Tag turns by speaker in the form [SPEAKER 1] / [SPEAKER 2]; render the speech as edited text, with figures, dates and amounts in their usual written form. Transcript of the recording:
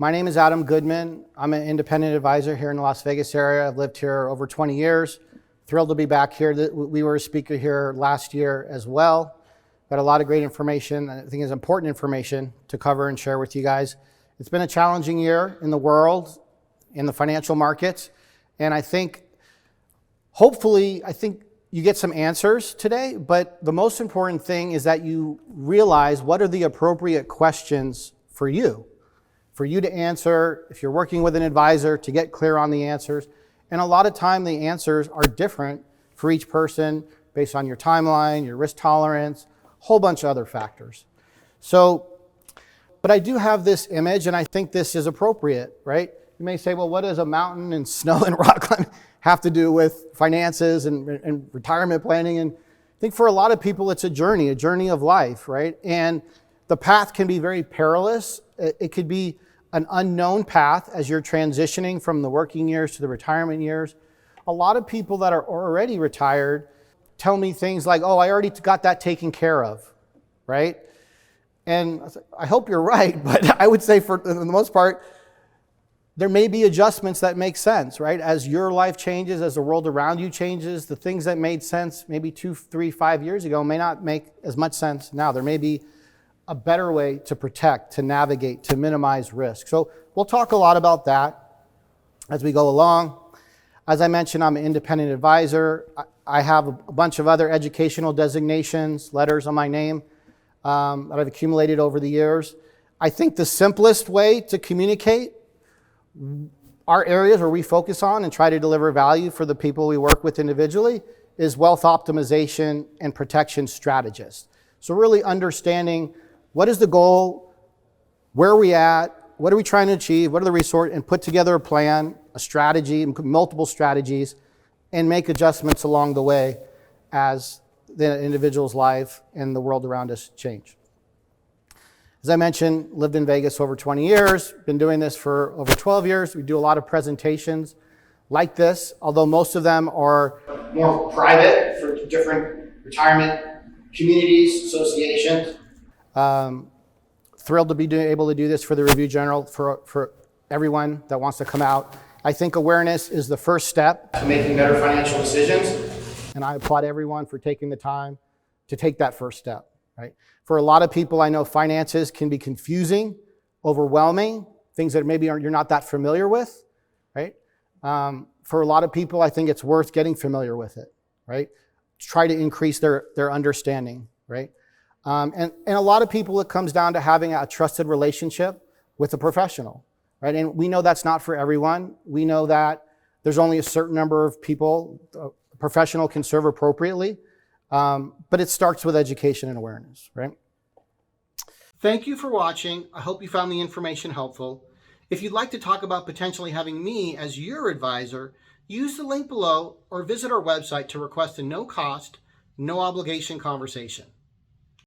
[SPEAKER 1] My name is Adam Goodman. I'm an independent advisor here in the Las Vegas area. I've lived here over 20 years. Thrilled to be back here. We were a speaker here last year as well. Got a lot of great information. I think it's important information to cover and share with you guys. It's been a challenging year in the world, in the financial markets, and I think, hopefully, you get some answers today, but the most important thing is that you realize what are the appropriate questions for you to answer, if you're working with an advisor, to get clear on the answers. And a lot of time the answers are different for each person based on your timeline, your risk tolerance, a whole bunch of other factors. But I do have this image, and I think this is appropriate, right? You may say, well, what does a mountain and snow and rock climbing have to do with finances and retirement planning? And I think for a lot of people, it's a journey of life, right? And the path can be very perilous. It could be an unknown path as you're transitioning from the working years to the retirement years. A lot of people that are already retired tell me things like, oh, I already got that taken care of, right? And I hope you're right, but I would say for the most part, there may be adjustments that make sense, right? As your life changes, as the world around you changes, the things that made sense maybe 2, 3, 5 years ago may not make as much sense now. There may be a better way to protect, to navigate, to minimize risk. So we'll talk a lot about that as we go along. As I mentioned, I'm an independent advisor. I have a bunch of other educational designations, letters on my name that I've accumulated over the years. I think the simplest way to communicate our areas where we focus on and try to deliver value for the people we work with individually is wealth optimization and protection strategists. So really understanding what is the goal, where are we at, what are we trying to achieve, what are the resources, and put together a plan, a strategy, multiple strategies, and make adjustments along the way as the individual's life and the world around us change. As I mentioned, lived in Vegas over 20 years, been doing this for over 12 years. We do a lot of presentations like this, although most of them are more private for different retirement communities, associations. Thrilled to be able to do this for the Review Journal for everyone that wants to come out. I think awareness is the first step to making better financial decisions, and I applaud everyone for taking the time to take that first step. Right? For a lot of people, I know finances can be confusing, overwhelming, things that maybe you're not that familiar with, right? For a lot of people, I think it's worth getting familiar with it, right? Try to increase their understanding, right? And a lot of people, it comes down to having a trusted relationship with a professional, right? And we know that's not for everyone. We know that there's only a certain number of people a professional can serve appropriately. But it starts with education and awareness, right? Thank you for watching. I hope you found the information helpful. If you'd like to talk about potentially having me as your advisor, use the link below or visit our website to request a no-cost, no-obligation conversation.